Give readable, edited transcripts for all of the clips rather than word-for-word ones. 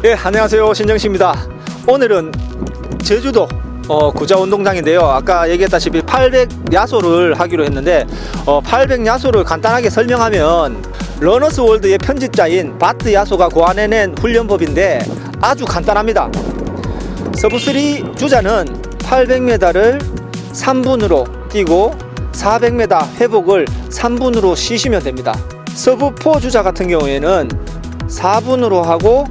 예, 안녕하세요. 신정씨입니다. 오늘은 제주도 구자운동장인데요. 아까 얘기했다시피 800 야소를 하기로 했는데 800 야소를 간단하게 설명하면 러너스 월드의 편집자인 바트 야소가 고안해낸 훈련법인데 아주 간단합니다. 서브3 주자는 800m를 3분으로 뛰고 400m 회복을 3분으로 쉬시면 됩니다. 서브4 주자 같은 경우에는 4분으로 하고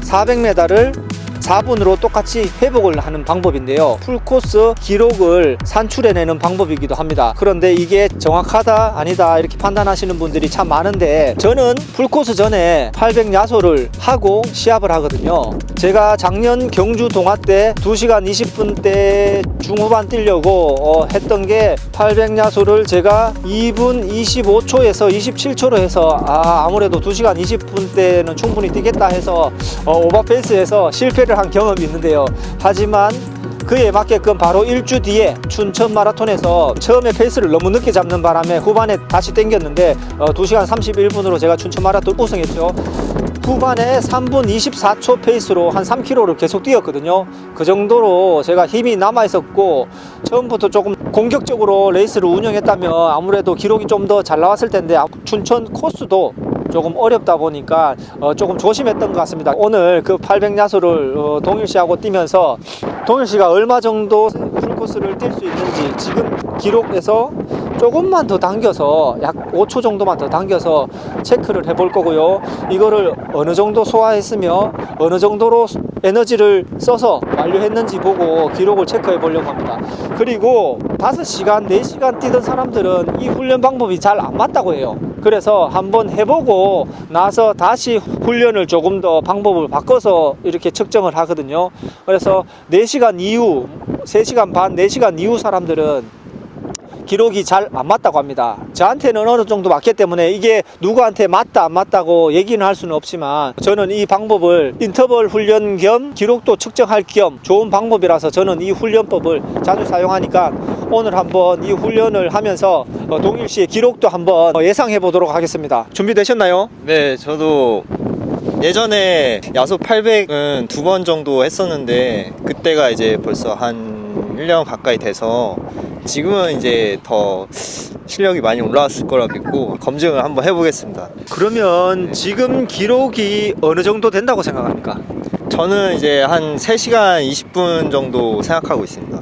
400m를 4분으로 똑같이 회복을 하는 방법인데요. 풀코스 기록을 산출해내는 방법이기도 합니다. 그런데 이게 정확하다 아니다 이렇게 판단하시는 분들이 참 많은데, 저는 풀코스 전에 800 야소를 하고 시합을 하거든요. 제가 작년 경주 동아 때 2시간 20분대 중후반 뛰려고 했던 게 800 야소를 제가 2분 25초에서 27초로 해서 아무래도 2시간 20분대는 충분히 뛰겠다 해서 오버페이스에서 실패를 한 경험이 있는데요. 하지만 그에 맞게끔 바로 일주 뒤에 춘천 마라톤에서 처음에 페이스를 너무 늦게 잡는 바람에 후반에 다시 땡겼는데 2시간 31분으로 제가 춘천 마라톤 우승했죠. 후반에 3분 24초 페이스로 한 3km를 계속 뛰었거든요. 그 정도로 제가 힘이 남아 있었고, 처음부터 조금 공격적으로 레이스를 운영했다면 아무래도 기록이 좀 더 잘 나왔을 텐데, 춘천 코스도 조금 어렵다 보니까 조금 조심했던 것 같습니다. 오늘 그 800 야소를 동일 씨하고 뛰면서 동일 씨가 얼마 정도 풀코스를 뛸 수 있는지 지금 기록에서 조금만 더 당겨서 약 5초 정도만 더 당겨서 체크를 해볼 거고요. 이거를 어느 정도 소화했으며 어느 정도로 에너지를 써서 완료했는지 보고 기록을 체크해 보려고 합니다. 그리고 5시간, 4시간 뛰던 사람들은 이 훈련 방법이 잘 안 맞다고 해요. 그래서 한번 해보고 나서 다시 훈련을 조금 더 방법을 바꿔서 이렇게 측정을 하거든요. 그래서 4시간 이후, 3시간 반, 4시간 이후 사람들은 기록이 잘 안 맞다고 합니다. 저한테는 어느 정도 맞기 때문에 이게 누구한테 맞다 안 맞다고 얘기는 할 수는 없지만, 저는 이 방법을 인터벌 훈련 겸 기록도 측정할 겸 좋은 방법이라서 저는 이 훈련법을 자주 사용하니까 오늘 한번 이 훈련을 하면서 동일 씨의 기록도 한번 예상해 보도록 하겠습니다. 준비되셨나요? 네, 저도 예전에 야소 800은 2번 정도 했었는데 그때가 이제 벌써 한 1년 가까이 돼서 지금은 이제 더 실력이 많이 올라왔을 거라 믿고 검증을 한번 해보겠습니다. 그러면 지금 기록이 어느 정도 된다고 생각합니까? 저는 이제 한 3시간 20분 정도 생각하고 있습니다.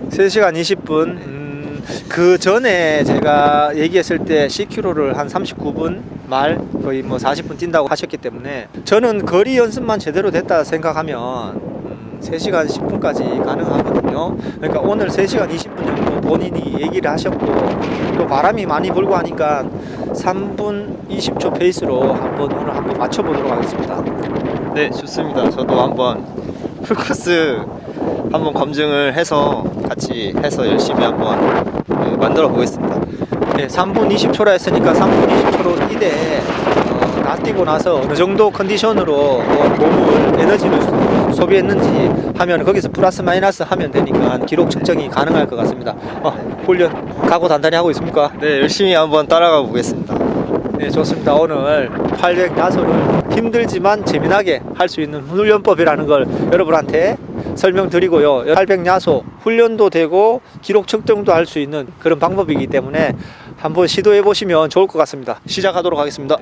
3시간 20분. 그 전에 제가 얘기했을 때 10km를 한 39분 말 거의 뭐 40분 뛴다고 하셨기 때문에 저는 거리 연습만 제대로 됐다 생각하면 3시간 10분까지 가능하거든요. 그러니까 오늘 3시간 20분 정도 본인이 얘기를 하셨고, 또 바람이 많이 불고 하니까 3분 20초 페이스로 오늘 한번 맞춰보도록 하겠습니다. 네, 좋습니다. 저도 한번 풀코스 한번 검증을 해서 같이 해서 열심히 한번 만들어 보겠습니다. 네, 3분 20초라 했으니까 3분 20초로 뛰되 다 뛰고 나서 어느 정도 컨디션으로 몸을 에너지를 소비했는지 하면 거기서 플러스 마이너스 하면 되니까 기록 측정이 가능할 것 같습니다. 훈련 각오 단단히 하고 있습니까? 네, 열심히 한번 따라가 보겠습니다. 네, 좋습니다. 오늘 800 야소를 힘들지만 재미나게 할 수 있는 훈련법이라는 걸 여러분한테 설명드리고요. 800 야소 훈련도 되고 기록 측정도 할 수 있는 그런 방법이기 때문에 한번 시도해 보시면 좋을 것 같습니다. 시작하도록 하겠습니다.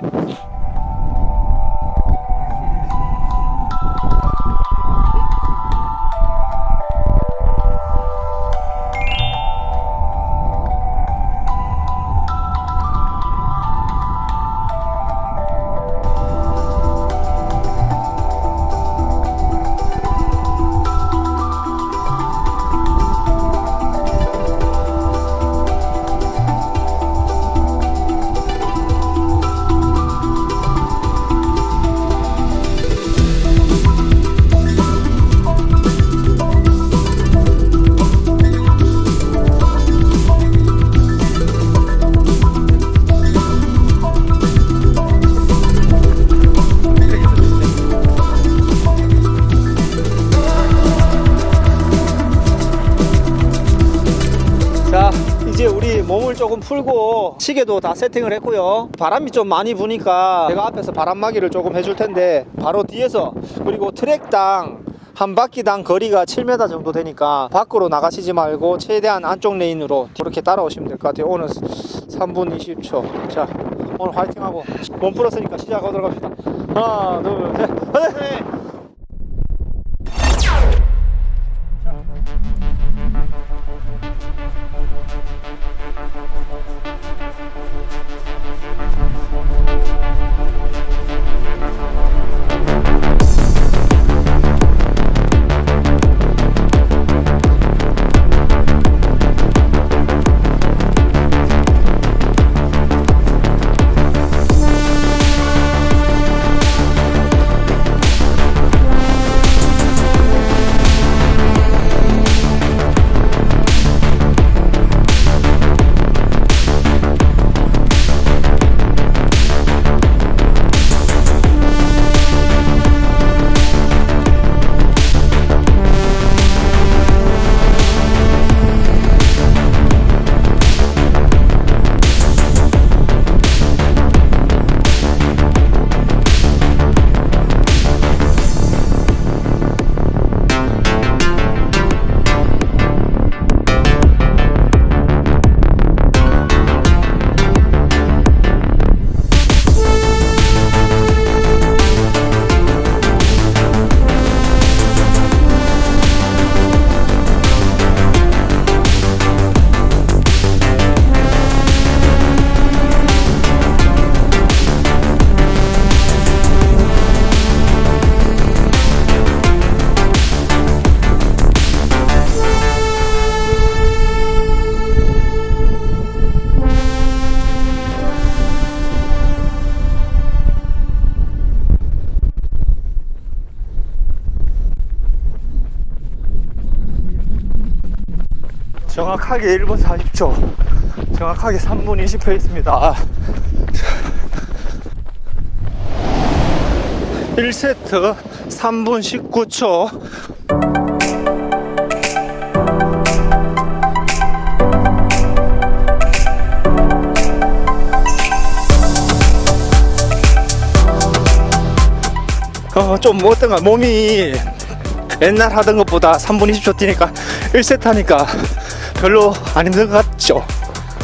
몸을 조금 풀고 시계도 다 세팅을 했고요. 바람이 좀 많이 부니까 제가 앞에서 바람막이를 조금 해줄 텐데 바로 뒤에서, 그리고 트랙당 한 바퀴당 거리가 7m 정도 되니까 밖으로 나가시지 말고 최대한 안쪽 레인으로 그렇게 따라오시면 될 것 같아요. 오늘 3분 20초. 자, 오늘 화이팅하고 몸 풀었으니까 시작하도록 합시다. 하나, 둘, 셋, 화이팅! 정확하게 1분 40초, 정확하게 3분 20초 있습니다. 1세트 3분 19초. 좀 어떤가, 몸이 옛날 하던 것보다 3분 20초 뛰니까 1세트 하니까 별로 안 힘든 것 같죠?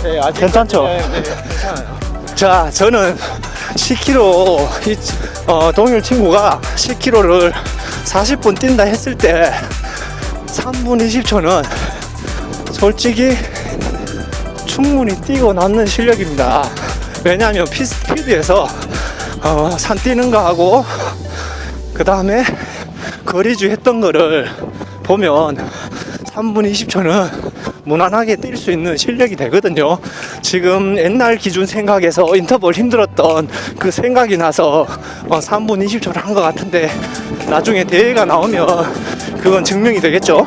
네, 아직 괜찮죠? 네, 괜찮아요. 자, 저는 10km, 동일 친구가 10km를 40분 뛴다 했을 때 3분 20초는 솔직히 충분히 뛰고 남는 실력입니다. 왜냐하면 피드에서 산 뛰는 거 하고 그 다음에 거리주 했던 거를 보면 3분 20초는 무난하게 뛸 수 있는 실력이 되거든요. 지금 옛날 기준 생각해서 인터벌 힘들었던 그 생각이 나서 3분 20초를 한 것 같은데 나중에 대회가 나오면 그건 증명이 되겠죠.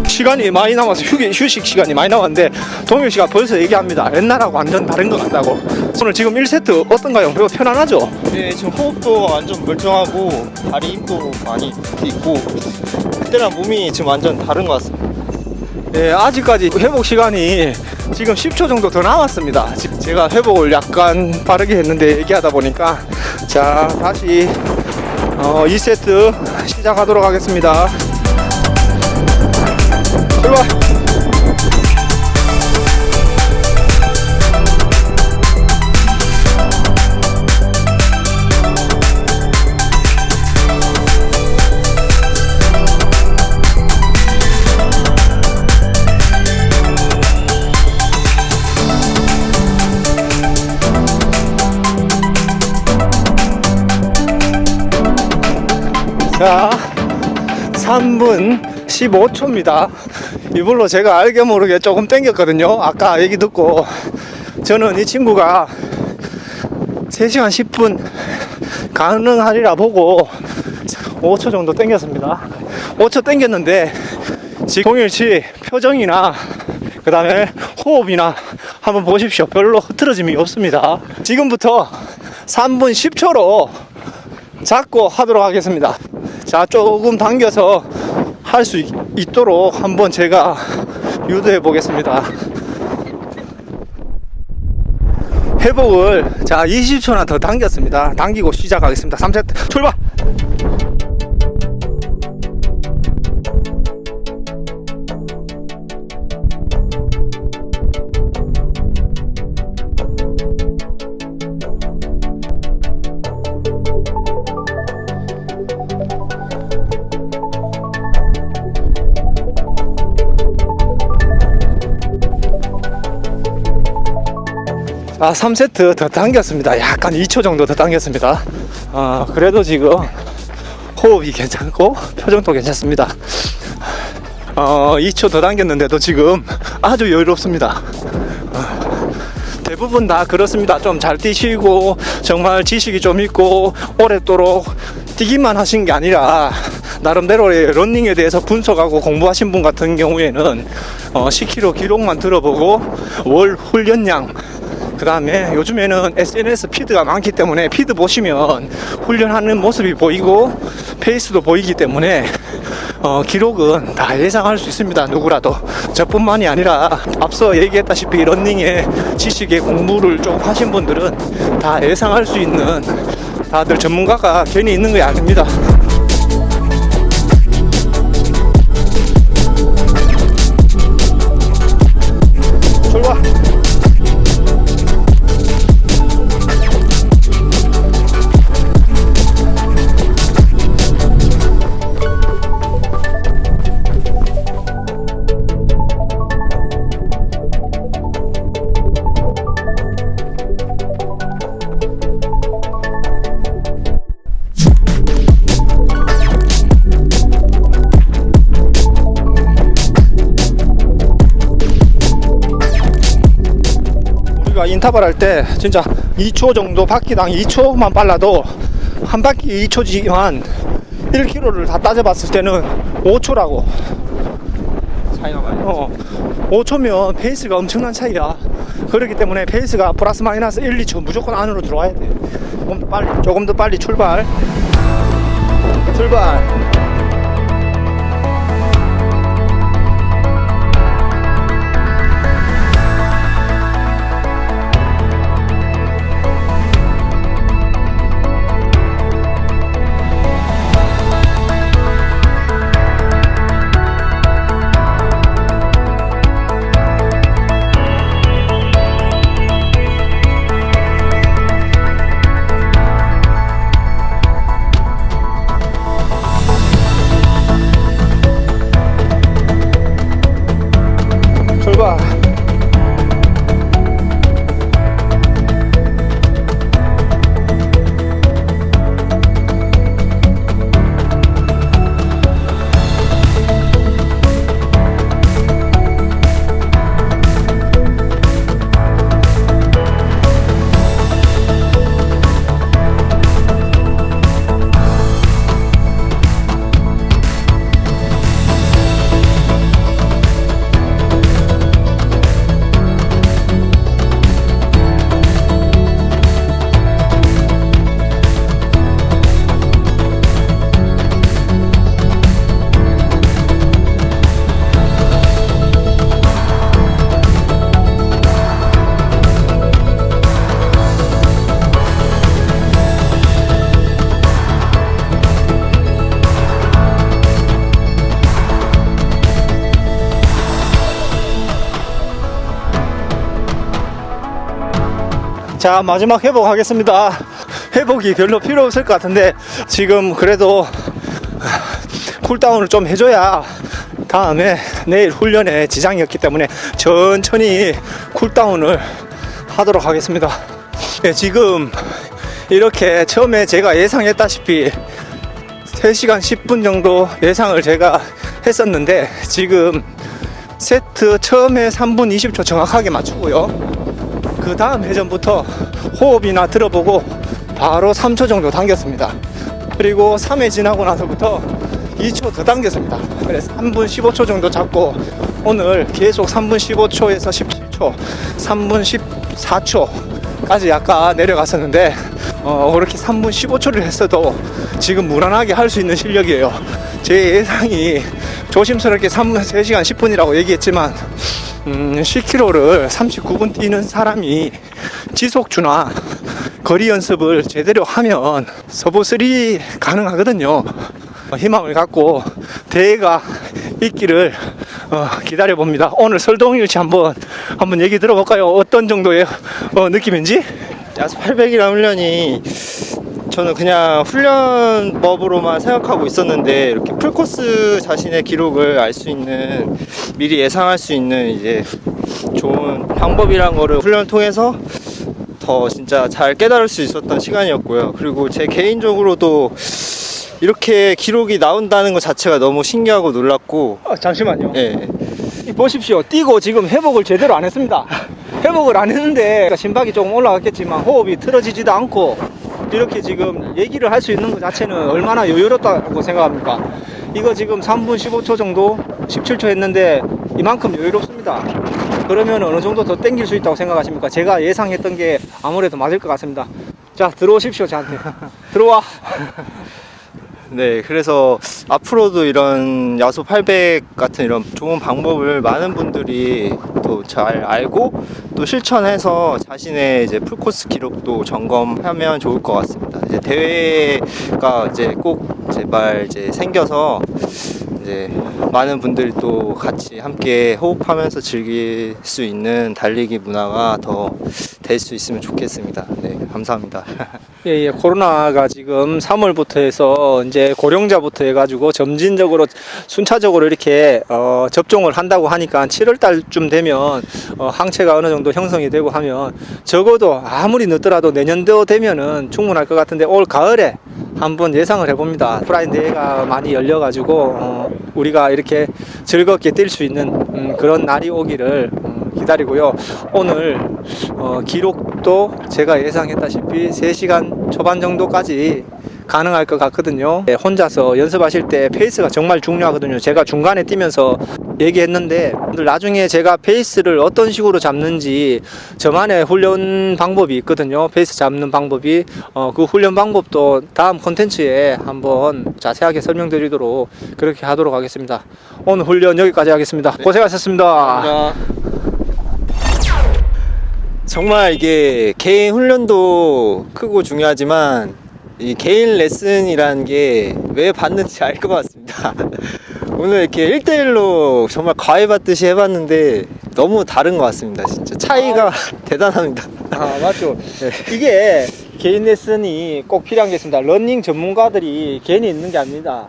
시간이 많이 남아서 휴식 시간이 많이 남았는데 동일 씨가 벌써 얘기합니다. 옛날하고 완전 다른 것 같다고. 오늘 지금 1세트 어떤가요? 배우 편안하죠? 네, 지금 호흡도 완전 멀쩡하고 다리 힘도 많이 있고 그때랑 몸이 지금 완전 다른 것 같습니다. 네, 아직까지 회복 시간이 지금 10초 정도 더 남았습니다. 제가 회복을 약간 빠르게 했는데 얘기하다 보니까 자, 다시 2세트 시작하도록 하겠습니다. 출발! 자, 3분 15초입니다. 이불로 제가 알게 모르게 조금 땡겼거든요. 아까 얘기 듣고 저는 이 친구가 3시간 10분 가능하리라 보고 5초 정도 땡겼습니다. 5초 땡겼는데 지금 동일치 표정이나 그 다음에 호흡이나 한번 보십시오. 별로 흐트러짐이 없습니다. 지금부터 3분 10초로 잡고 하도록 하겠습니다. 자, 조금 당겨서 할 수 있도록 한번 제가 유도해 보겠습니다. 회복을 자 20초나 더 당겼습니다. 당기고 시작하겠습니다. 3세트 출발! 아, 3세트 더 당겼습니다. 약간 2초 정도 더 당겼습니다. 그래도 지금 호흡이 괜찮고 표정도 괜찮습니다. 2초 더 당겼는데도 지금 아주 여유롭습니다. 대부분 다 그렇습니다. 좀 잘 뛰시고 정말 지식이 좀 있고 오랫도록 뛰기만 하신 게 아니라 나름대로의 러닝에 대해서 분석하고 공부하신 분 같은 경우에는 10km 기록만 들어보고 월 훈련량, 그 다음에 요즘에는 SNS 피드가 많기 때문에 피드 보시면 훈련하는 모습이 보이고 페이스도 보이기 때문에 기록은 다 예상할 수 있습니다. 누구라도. 저뿐만이 아니라 앞서 얘기했다시피 러닝의 지식의 공부를 좀 하신 분들은 다 예상할 수 있는, 다들 전문가가 괜히 있는 게 아닙니다. 출발! 인터벌 할 때 진짜 2초 정도, 바퀴당 2초만 빨라도 한 바퀴 2초지만 1km를 다 따져봤을 때는 5초라고. 차이가 많이 나죠. 5초면 페이스가 엄청난 차이야. 그렇기 때문에 페이스가 플러스 마이너스 1, 2초 무조건 안으로 들어와야 돼. 조금 더 빨리 출발. 자, 마지막 회복하겠습니다. 회복이 별로 필요 없을 것 같은데 지금 그래도 쿨다운을 좀 해줘야 다음에 내일 훈련에 지장이 없기 때문에 천천히 쿨다운을 하도록 하겠습니다. 네, 지금 이렇게 처음에 제가 예상했다시피 3시간 10분 정도 예상을 제가 했었는데 지금 세트 처음에 3분 20초 정확하게 맞추고요. 그 다음 회전부터 호흡이나 들어보고 바로 3초 정도 당겼습니다. 그리고 3회 지나고 나서부터 2초 더 당겼습니다. 그래서 3분 15초 정도 잡고 오늘 계속 3분 15초에서 17초, 3분 14초까지 약간 내려갔었는데 그렇게 3분 15초를 했어도 지금 무난하게 할 수 있는 실력이에요. 제 예상이 조심스럽게 3시간 10분이라고 얘기했지만 10km를 39분 뛰는 사람이 지속주나 거리 연습을 제대로 하면 서부3 가능하거든요. 희망을 갖고 대회가 있기를 기다려 봅니다. 오늘 설동일치 한번 얘기 들어볼까요? 어떤 정도의 느낌인지? 야수 800이라는 훈련이 저는 그냥 훈련법으로만 생각하고 있었는데 이렇게 풀코스 자신의 기록을 알 수 있는, 미리 예상할 수 있는 이제 좋은 방법이란 거를 훈련을 통해서 더 진짜 잘 깨달을 수 있었던 시간이었고요. 그리고 제 개인적으로도 이렇게 기록이 나온다는 것 자체가 너무 신기하고 놀랐고. 잠시만요. 예. 보십시오. 뛰고 지금 회복을 제대로 안 했습니다. 회복을 안 했는데 심박이 조금 올라갔겠지만 호흡이 틀어지지도 않고 이렇게 지금 얘기를 할 수 있는 것 자체는 얼마나 여유롭다고 생각합니까? 이거 지금 3분 15초 정도 17초 했는데 이만큼 여유롭습니다. 그러면 어느 정도 더 땡길 수 있다고 생각하십니까? 제가 예상했던 게 아무래도 맞을 것 같습니다. 자, 들어오십시오. 저한테 들어와. 네, 그래서 앞으로도 이런 야소 800 같은 이런 좋은 방법을 많은 분들이 또 잘 알고 또 실천해서 자신의 이제 풀코스 기록도 점검하면 좋을 것 같습니다. 이제 대회가 이제 꼭 제발 이제 생겨서 이제 많은 분들이 또 같이 함께 호흡하면서 즐길 수 있는 달리기 문화가 더 될 수 있으면 좋겠습니다. 네, 감사합니다. 예, 코로나가 지금 3월부터 해서 이제 고령자부터 해가지고 점진적으로 순차적으로 이렇게 접종을 한다고 하니까 7월 달쯤 되면 항체가 어느 정도 형성이 되고 하면 적어도 아무리 늦더라도 내년도 되면은 충분할 것 같은데 올 가을에 한번 예상을 해봅니다. 오프라인 대회가 많이 열려가지고 우리가 이렇게 즐겁게 뛸 수 있는 그런 날이 오기를 기다리고요. 오늘 기록도 제가 예상했다시피 3시간 초반 정도까지 가능할 것 같거든요. 혼자서 연습하실 때 페이스가 정말 중요하거든요. 제가 중간에 뛰면서 얘기했는데 나중에 제가 페이스를 어떤 식으로 잡는지 저만의 훈련 방법이 있거든요. 페이스 잡는 방법이 그 훈련 방법도 다음 콘텐츠에 한번 자세하게 설명드리도록 그렇게 하도록 하겠습니다. 오늘 훈련 여기까지 하겠습니다. 고생하셨습니다. 감사합니다. 정말 이게 개인 훈련도 크고 중요하지만 이 개인 레슨이라는 게 왜 받는지 알 것 같습니다. 오늘 이렇게 1대1로 정말 과외 받듯이 해봤는데 너무 다른 것 같습니다. 진짜 차이가 대단합니다. 맞죠. 이게 개인 레슨이 꼭 필요한 게 있습니다. 러닝 전문가들이 괜히 있는 게 아닙니다.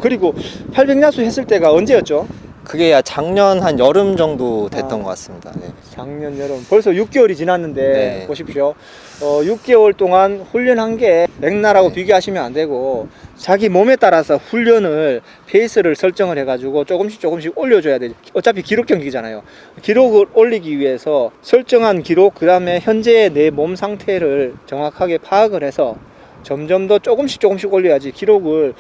그리고 800야수 했을 때가 언제였죠? 그게 작년 한 여름 정도 됐던 것 같습니다. 네. 작년 여름 벌써 6개월이 지났는데 네. 보십시오. 6개월 동안 훈련한 게 맥날하고 네. 비교하시면 안 되고 자기 몸에 따라서 훈련을 페이스를 설정을 해가지고 조금씩 올려줘야 되죠. 어차피 기록 경기잖아요. 기록을 올리기 위해서 설정한 기록, 그 다음에 현재의 내 몸 상태를 정확하게 파악을 해서 점점 더 조금씩 올려야지. 기록을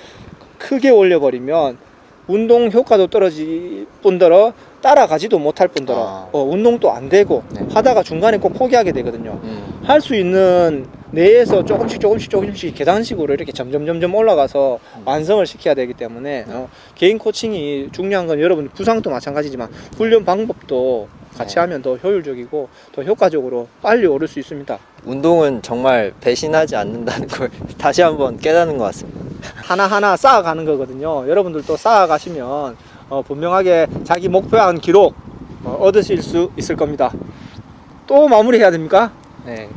크게 올려버리면 운동 효과도 떨어질 뿐더러 따라가지도 못할 뿐더러 운동도 안 되고 네. 하다가 중간에 꼭 포기하게 되거든요. 할 수 있는 내에서 조금씩 계단식으로 이렇게 점점 올라가서 완성을 시켜야 되기 때문에 개인 코칭이 중요한 건 여러분 부상도 마찬가지지만 훈련 방법도 같이 하면 더 효율적이고 더 효과적으로 빨리 오를 수 있습니다. 운동은 정말 배신하지 않는다는 걸 다시 한번 깨닫는 것 같습니다. 하나하나 쌓아가는 거거든요. 여러분들도 쌓아가시면 분명하게 자기 목표한 기록 얻으실 수 있을 겁니다. 또 마무리해야 됩니까? 네.